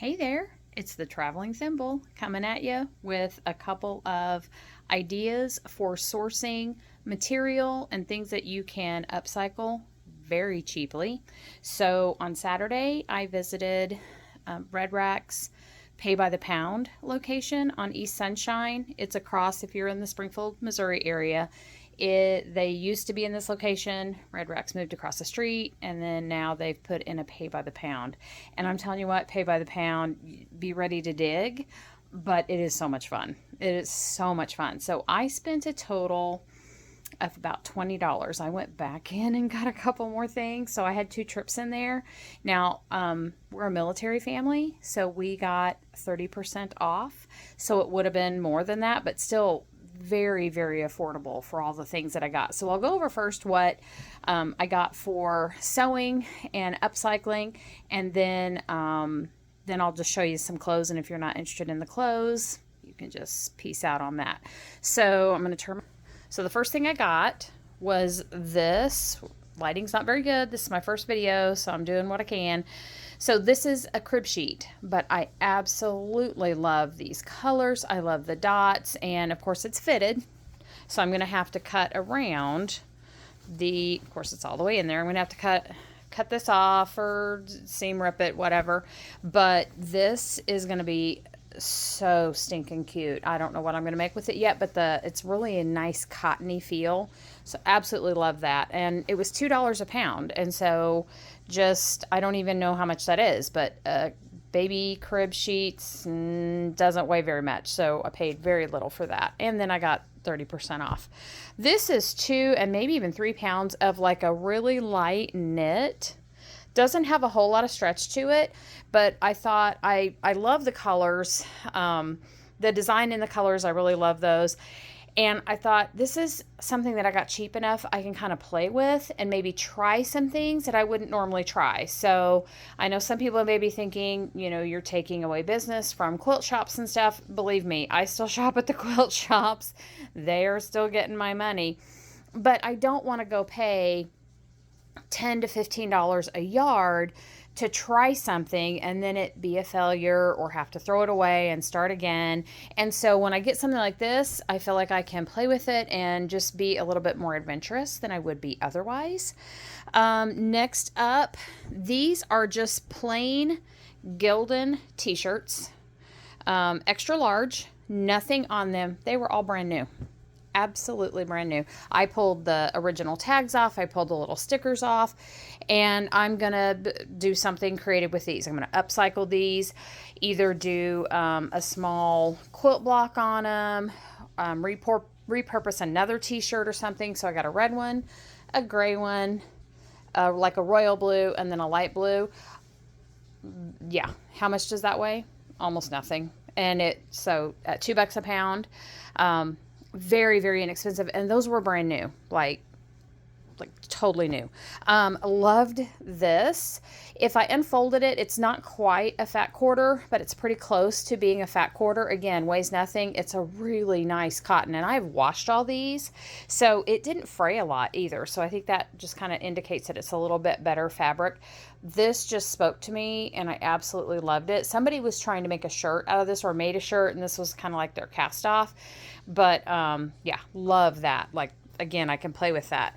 Hey there, it's the Traveling Thimble coming at you with a couple of ideas for sourcing material and things that you can upcycle very cheaply. So on Saturday, I visited Red Rack's Pay by the Pound location on East Sunshine. It's across, if you're in the Springfield, Missouri area. They used to be in this location. Red Racks moved across the street, and then now they've put in a pay by the pound. And I'm telling you what, pay by the pound, be ready to dig, but it is so much fun. It is so much fun. So I spent a total of about $20. I went back in and got a couple more things. So I had 2 trips in there. Now, we're a military family, so we got 30% off. So it would have been more than that, but still very, very affordable for all the things that I got. So I'll go over first what I got for sewing and upcycling, and then I'll just show you some clothes. And if you're not interested in the clothes, you can just peace out on that. So I'm going to turn. So the first thing I got was this. Lighting's not very good. This is my first video, so I'm doing what I can. So this is a crib sheet, but I absolutely love these colors. I love the dots, and of course it's fitted. So I'm going to have to cut around of course it's all the way in there. I'm going to have to cut this off or seam rip it, whatever. But this is going to be so stinking cute. I don't know what I'm going to make with it yet, but it's really a nice cottony feel. So absolutely love that. And it was $2 a pound. And so I don't even know how much that is, but baby crib sheets doesn't weigh very much. So I paid very little for that. And then I got 30% off. This is 2 and maybe even 3 pounds of like a really light knit. Doesn't have a whole lot of stretch to it, but I thought I love the colors. The design in the colors, I really love those. And I thought this is something that I got cheap enough I can kind of play with and maybe try some things that I wouldn't normally try. So I know some people may be thinking, you're taking away business from quilt shops and stuff. Believe me, I still shop at the quilt shops. They are still getting my money. But I don't want to go pay $10 to $15 a yard to try something and then it be a failure or have to throw it away and start again. And so when I get something like this, I feel like I can play with it and just be a little bit more adventurous than I would be otherwise. Next up, these are just plain Gildan t-shirts, extra large, nothing on them. They were all brand new. Absolutely brand new. I pulled the original tags off. I pulled the little stickers off, and I'm going to do something creative with these. I'm going to upcycle these, either do a small quilt block on them, repurpose another t-shirt or something. So I got a red one, a gray one, like a royal blue, and then a light blue. Yeah. How much does that weigh? Almost nothing. And so at $2 a pound, very, very inexpensive. And those were brand new, like totally new. Loved this. If I unfolded it, it's not quite a fat quarter, but it's pretty close to being a fat quarter. Again, weighs nothing. It's a really nice cotton, and I've washed all these, so it didn't fray a lot either. So I think that just kind of indicates that it's a little bit better fabric. This just spoke to me, and I absolutely loved it. Somebody was trying to make a shirt out of this, or made a shirt, and this was kind of like their cast off. But yeah, love that. Like, again, I can play with that.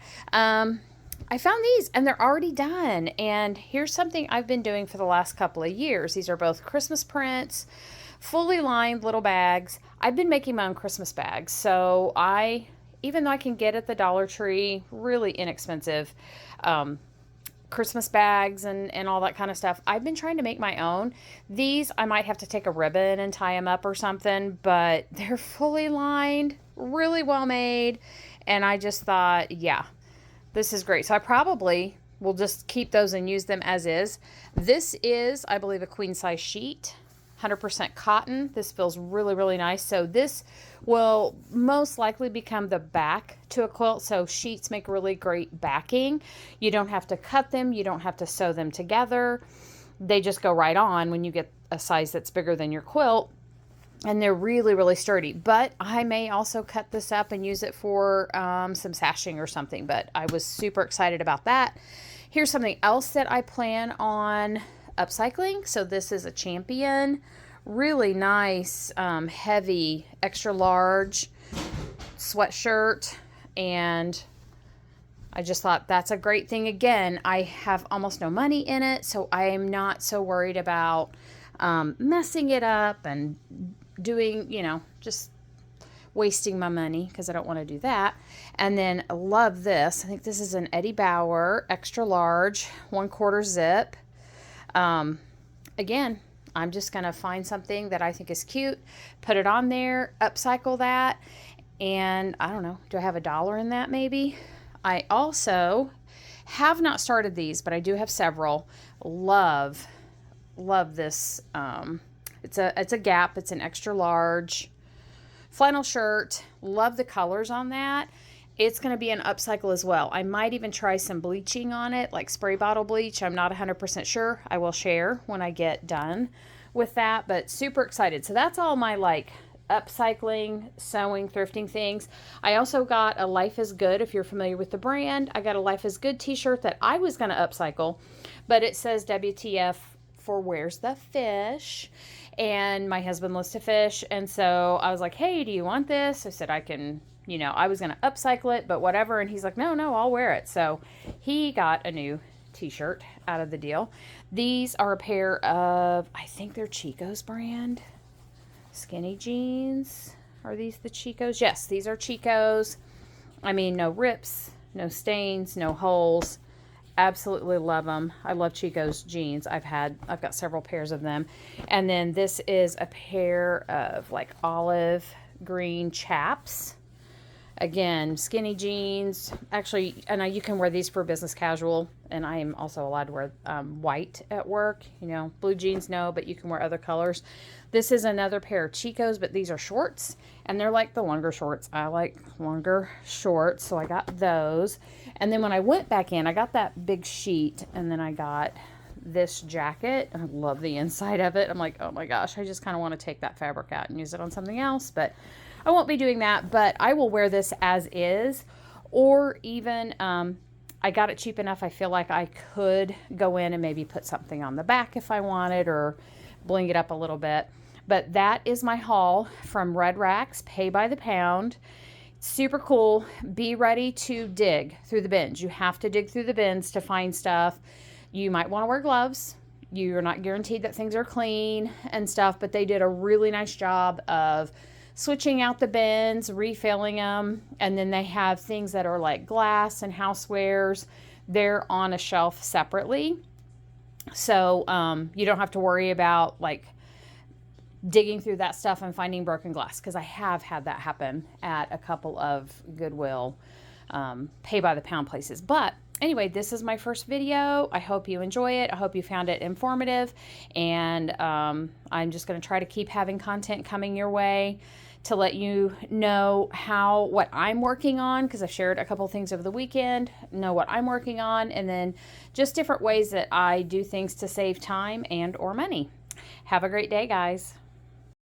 I found these and they're already done. And here's something I've been doing for the last couple of years. These are both Christmas prints, fully lined little bags. I've been making my own Christmas bags. So even though I can get at the Dollar Tree really inexpensive Christmas bags and all that kind of stuff, I've been trying to make my own. These, I might have to take a ribbon and tie them up or something, but they're fully lined, really well made. And I just thought, yeah, this is great. So I probably will just keep those and use them as is. This is, I believe, a queen size sheet, 100% cotton. This feels really, really nice. So this will most likely become the back to a quilt. So sheets make really great backing. You don't have to cut them. You don't have to sew them together. They just go right on when you get a size that's bigger than your quilt. And they're really, really sturdy. But I may also cut this up and use it for some sashing or something. But I was super excited about that. Here's something else that I plan on upcycling. So this is a Champion, really nice, heavy, extra large sweatshirt, and I just thought that's a great thing. Again, I have almost no money in it, so I am not so worried about messing it up and doing, just wasting my money, because I don't want to do that. And then I love this. I think this is an Eddie Bauer extra large 1/4 zip. Again, I'm just going to find something that I think is cute, put it on there, upcycle that, and I don't know, do I have $1 in that maybe? I also have not started these, but I do have several. Love this. It's a Gap. It's an extra large flannel shirt. Love the colors on that. It's going to be an upcycle as well. I might even try some bleaching on it, like spray bottle bleach. I'm not 100% sure. I will share when I get done with that, but super excited. So that's all my upcycling, sewing, thrifting things. I also got a Life is Good, if you're familiar with the brand. I got a Life is Good t-shirt that I was going to upcycle, but it says WTF for Where's the Fish? And my husband loves to fish, and so I was like, hey, do you want this? I said I can, I was going to upcycle it, but whatever. And he's like, no, I'll wear it. So he got a new t-shirt out of the deal. These are a pair of, I think they're Chico's brand skinny jeans. Are these the Chico's? Yes, these are Chico's. I mean, no rips, no stains, no holes. Absolutely love them. I love Chico's jeans. I've got several pairs of them. And then this is a pair of olive green chaps. Again, skinny jeans. Actually, and you can wear these for business casual, and I am also allowed to wear white at work. Blue jeans, no, but you can wear other colors. This is another pair of Chico's, but these are shorts, and they're like the longer shorts. I like longer shorts, so I got those. And then when I went back in, I got that big sheet, and then I got this jacket. I love the inside of it. I'm like, oh my gosh, I just kind of want to take that fabric out and use it on something else, but I won't be doing that. But I will wear this as is, or even I got it cheap enough. I feel like I could go in and maybe put something on the back if I wanted, or bling it up a little bit. But that is my haul from Red Racks, pay by the pound. Super cool. Be ready to dig through the bins. You have to dig through the bins to find stuff. You might want to wear gloves. You're not guaranteed that things are clean and stuff, but they did a really nice job of switching out the bins, refilling them, and then they have things that are like glass and housewares. They're on a shelf separately. So you don't have to worry about digging through that stuff and finding broken glass, because I have had that happen at a couple of Goodwill pay by the pound places. But anyway, this is my first video. I hope you enjoy it. I hope you found it informative, and I'm just going to try to keep having content coming your way to let you know what I'm working on, because I shared a couple things over the weekend, know what I'm working on, and then just different ways that I do things to save time and or money. Have a great day, guys.